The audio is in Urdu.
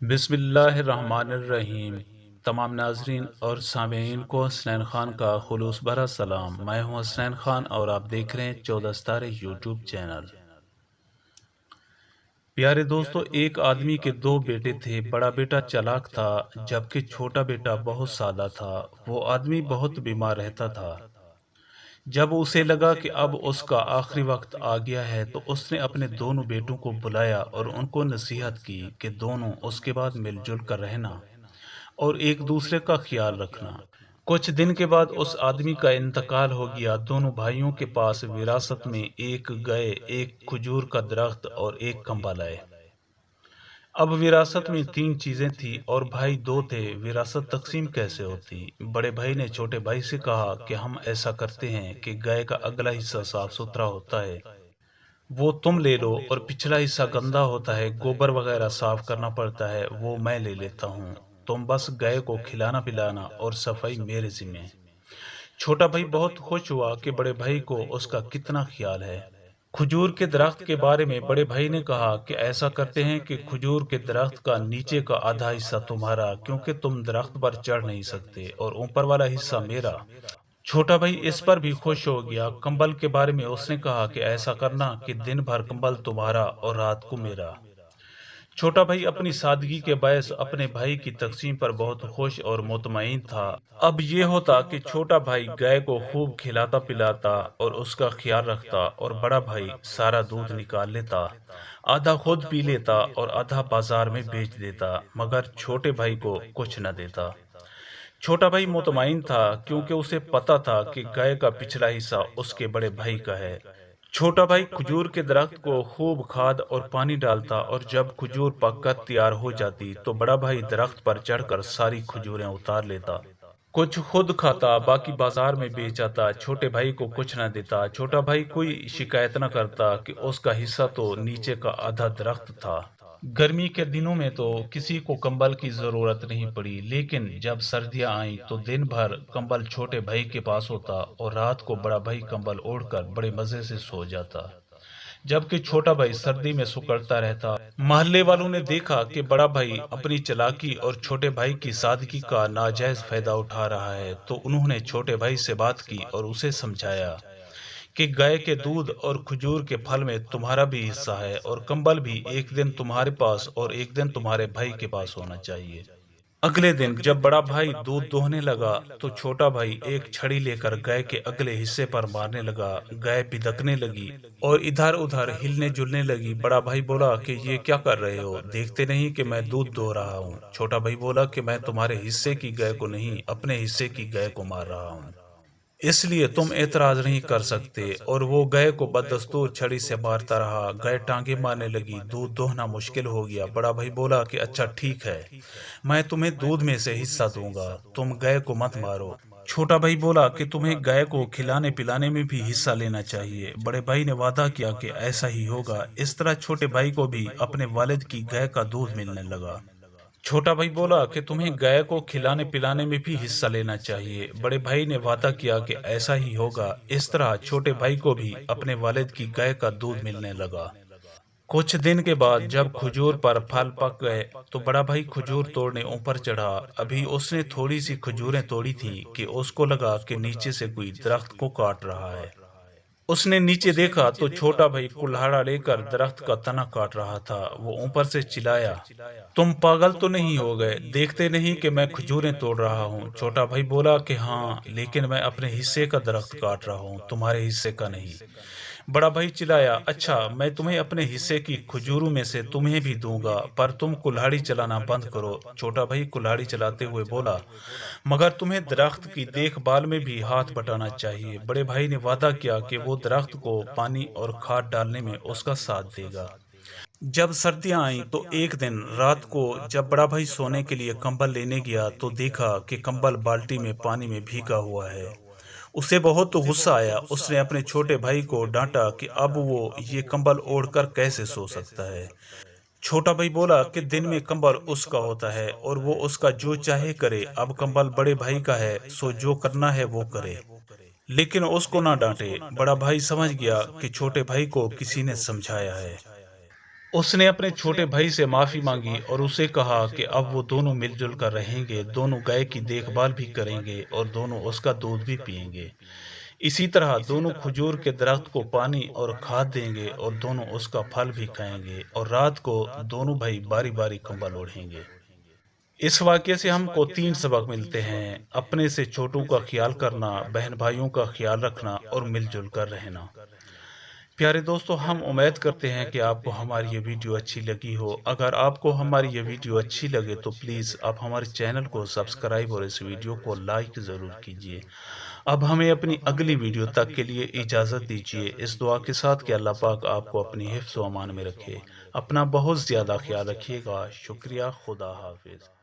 بسم اللہ الرحمن الرحیم۔ تمام ناظرین اور سامعین کو حسنین خان کا خلوص بھرا سلام۔ میں ہوں حسنین خان اور آپ دیکھ رہے ہیں 14 ستارے یوٹیوب چینل۔ پیارے دوستو، ایک آدمی کے دو بیٹے تھے۔ بڑا بیٹا چالاک تھا جبکہ چھوٹا بیٹا بہت سادہ تھا۔ وہ آدمی بہت بیمار رہتا تھا۔ جب اسے لگا کہ اب اس کا آخری وقت آ گیا ہے تو اس نے اپنے دونوں بیٹوں کو بلایا اور ان کو نصیحت کی کہ دونوں اس کے بعد مل جل کر رہنا اور ایک دوسرے کا خیال رکھنا۔ کچھ دن کے بعد اس آدمی کا انتقال ہو گیا۔ دونوں بھائیوں کے پاس وراثت میں ایک گائے، ایک کھجور کا درخت اور ایک کمبل آئے۔ اب وراثت میں 3 چیزیں تھیں اور بھائی 2 تھے۔ وراثت تقسیم کیسے ہوتی؟ بڑے بھائی نے چھوٹے بھائی سے کہا کہ ہم ایسا کرتے ہیں کہ گائے کا اگلا حصہ صاف ستھرا ہوتا ہے، وہ تم لے لو، اور پچھلا حصہ گندا ہوتا ہے، گوبر وغیرہ صاف کرنا پڑتا ہے، وہ میں لے لیتا ہوں۔ تم بس گائے کو کھلانا پلانا اور صفائی میرے ذمہ۔ چھوٹا بھائی بہت خوش ہوا کہ بڑے بھائی کو اس کا کتنا خیال ہے۔ کھجور کے درخت کے بارے میں بڑے بھائی نے کہا کہ ایسا کرتے ہیں کہ کھجور کے درخت کا نیچے کا آدھا حصہ تمہارا، کیونکہ تم درخت پر چڑھ نہیں سکتے، اور اوپر والا حصہ میرا۔ چھوٹا بھائی اس پر بھی خوش ہو گیا۔ کمبل کے بارے میں اس نے کہا کہ ایسا کرنا کہ دن بھر کمبل تمہارا اور رات کو میرا۔ چھوٹا بھائی اپنی سادگی کے باعث اپنے بھائی کی تقسیم پر بہت خوش اور مطمئن تھا۔ اب یہ ہوتا کہ چھوٹا بھائی گائے کو خوب کھلاتا پلاتا اور اس کا خیال رکھتا، اور بڑا بھائی سارا دودھ نکال لیتا، آدھا خود پی لیتا اور آدھا بازار میں بیچ دیتا، مگر چھوٹے بھائی کو کچھ نہ دیتا۔ چھوٹا بھائی مطمئن تھا کیونکہ اسے پتا تھا کہ گائے کا پچھلا حصہ اس کے بڑے بھائی کا ہے۔ چھوٹا بھائی کھجور کے درخت کو خوب کھاد اور پانی ڈالتا، اور جب کھجور پک کر تیار ہو جاتی تو بڑا بھائی درخت پر چڑھ کر ساری کھجوریں اتار لیتا۔ کچھ خود کھاتا، باقی بازار میں بیچ آتا، چھوٹے بھائی کو کچھ نہ دیتا۔ چھوٹا بھائی کوئی شکایت نہ کرتا کہ اس کا حصہ تو نیچے کا آدھا درخت تھا۔ گرمی کے دنوں میں تو کسی کو کمبل کی ضرورت نہیں پڑی، لیکن جب سردیاں آئیں تو دن بھر کمبل چھوٹے بھائی کے پاس ہوتا اور رات کو بڑا بھائی کمبل اوڑھ کر بڑے مزے سے سو جاتا، جبکہ چھوٹا بھائی سردی میں سکڑتا رہتا۔ محلے والوں نے دیکھا کہ بڑا بھائی اپنی چالاکی اور چھوٹے بھائی کی سادگی کا ناجائز فائدہ اٹھا رہا ہے، تو انہوں نے چھوٹے بھائی سے بات کی اور اسے سمجھایا کہ گائے کے دودھ اور کھجور کے پھل میں تمہارا بھی حصہ ہے، اور کمبل بھی ایک دن تمہارے پاس اور ایک دن تمہارے بھائی کے پاس ہونا چاہیے۔ اگلے دن جب بڑا بھائی دودھ دوہنے لگا تو چھوٹا بھائی ایک چھڑی لے کر گائے کے اگلے حصے پر مارنے لگا۔ گائے بدکنے لگی اور ادھر ادھر ہلنے جلنے لگی۔ بڑا بھائی بولا کہ یہ کیا کر رہے ہو؟ دیکھتے نہیں کہ میں دودھ دو رہا ہوں؟ چھوٹا بھائی بولا کہ میں تمہارے حصے کی گائے کو نہیں، اپنے حصے کی گائے کو مار رہا ہوں، اس لیے تم اعتراض نہیں کر سکتے۔ اور وہ گائے کو بدستور چھڑی سے مارتا رہا۔ گائے ٹانگیں مارنے لگی، دودھ دوہنا مشکل ہو گیا۔ بڑا بھائی بولا کہ اچھا ٹھیک ہے، میں تمہیں دودھ میں سے حصہ دوں گا، تم گائے کو مت مارو۔ چھوٹا بھائی بولا کہ تمہیں گائے کو کھلانے پلانے میں بھی حصہ لینا چاہیے۔ بڑے بھائی نے وعدہ کیا کہ ایسا ہی ہوگا۔ اس طرح چھوٹے بھائی کو بھی اپنے والد کی گائے کا دودھ ملنے لگا۔ چھوٹا بھائی بولا کہ تمہیں گائے کو کھلانے پلانے میں بھی حصہ لینا چاہیے۔ بڑے بھائی نے وعدہ کیا کہ ایسا ہی ہوگا۔ اس طرح چھوٹے بھائی کو بھی اپنے والد کی گائے کا دودھ ملنے لگا۔ کچھ دن کے بعد جب کھجور پر پھل پک گئے تو بڑا بھائی کھجور توڑنے اوپر چڑھا۔ ابھی اس نے تھوڑی سی کھجوریں توڑی تھی کہ اس کو لگا کہ نیچے سے کوئی درخت کو کاٹ رہا ہے۔ اس نے نیچے دیکھا تو چھوٹا بھائی کلہاڑا لے کر درخت کا تنا کاٹ رہا تھا۔ وہ اوپر سے چلایا، تم پاگل تو نہیں ہو گئے؟ دیکھتے نہیں کہ میں کھجوریں توڑ رہا ہوں؟ چھوٹا بھائی بولا کہ ہاں، لیکن میں اپنے حصے کا درخت کاٹ رہا ہوں، تمہارے حصے کا نہیں۔ بڑا بھائی چلایا، اچھا میں تمہیں اپنے حصے کی کھجوروں میں سے تمہیں بھی دوں گا، پر تم کلہاڑی چلانا بند کرو۔ چھوٹا بھائی کلہاڑی چلاتے ہوئے بولا، مگر تمہیں درخت کی دیکھ بھال میں بھی ہاتھ بٹانا چاہیے۔ بڑے بھائی نے وعدہ کیا کہ وہ درخت کو پانی اور کھاد ڈالنے میں اس کا ساتھ دے گا۔ جب سردیاں آئیں تو ایک دن رات کو جب بڑا بھائی سونے کے لیے کمبل لینے گیا تو دیکھا کہ کمبل بالٹی میں پانی میں بھیگا ہوا ہے۔ اسے بہت غصہ آیا۔ اس نے اپنے چھوٹے بھائی کو ڈانٹا کہ اب وہ یہ کمبل اوڑھ کر کیسے سو سکتا ہے۔ چھوٹا بھائی بولا کہ دن میں کمبل اس کا ہوتا ہے اور وہ اس کا جو چاہے کرے، اب کمبل بڑے بھائی کا ہے، سو جو کرنا ہے وہ کرے، لیکن اس کو نہ ڈانٹے۔ بڑا بھائی سمجھ گیا کہ چھوٹے بھائی کو کسی نے سمجھایا ہے۔ اس نے اپنے چھوٹے بھائی سے معافی مانگی اور اسے کہا کہ اب وہ دونوں مل جل کر رہیں گے، دونوں گائے کی دیکھ بھال بھی کریں گے اور دونوں اس کا دودھ بھی پیئیں گے۔ اسی طرح دونوں کھجور کے درخت کو پانی اور کھاد دیں گے اور دونوں اس کا پھل بھی کھائیں گے، اور رات کو دونوں بھائی باری باری کمبل اوڑھیں گے۔ اس واقعے سے ہم کو تین سبق ملتے ہیں: اپنے سے چھوٹوں کا خیال کرنا، بہن بھائیوں کا خیال رکھنا اور مل جل کر رہنا۔ پیارے دوستو، ہم امید کرتے ہیں کہ آپ کو ہماری یہ ویڈیو اچھی لگی ہو۔ اگر آپ کو ہماری یہ ویڈیو اچھی لگے تو پلیز آپ ہمارے چینل کو سبسکرائب اور اس ویڈیو کو لائک ضرور کیجیے۔ اب ہمیں اپنی اگلی ویڈیو تک کے لیے اجازت دیجیے، اس دعا کے ساتھ کہ اللہ پاک آپ کو اپنی حفظ و امان میں رکھے۔ اپنا بہت زیادہ خیال رکھیے گا۔ شکریہ۔ خدا حافظ۔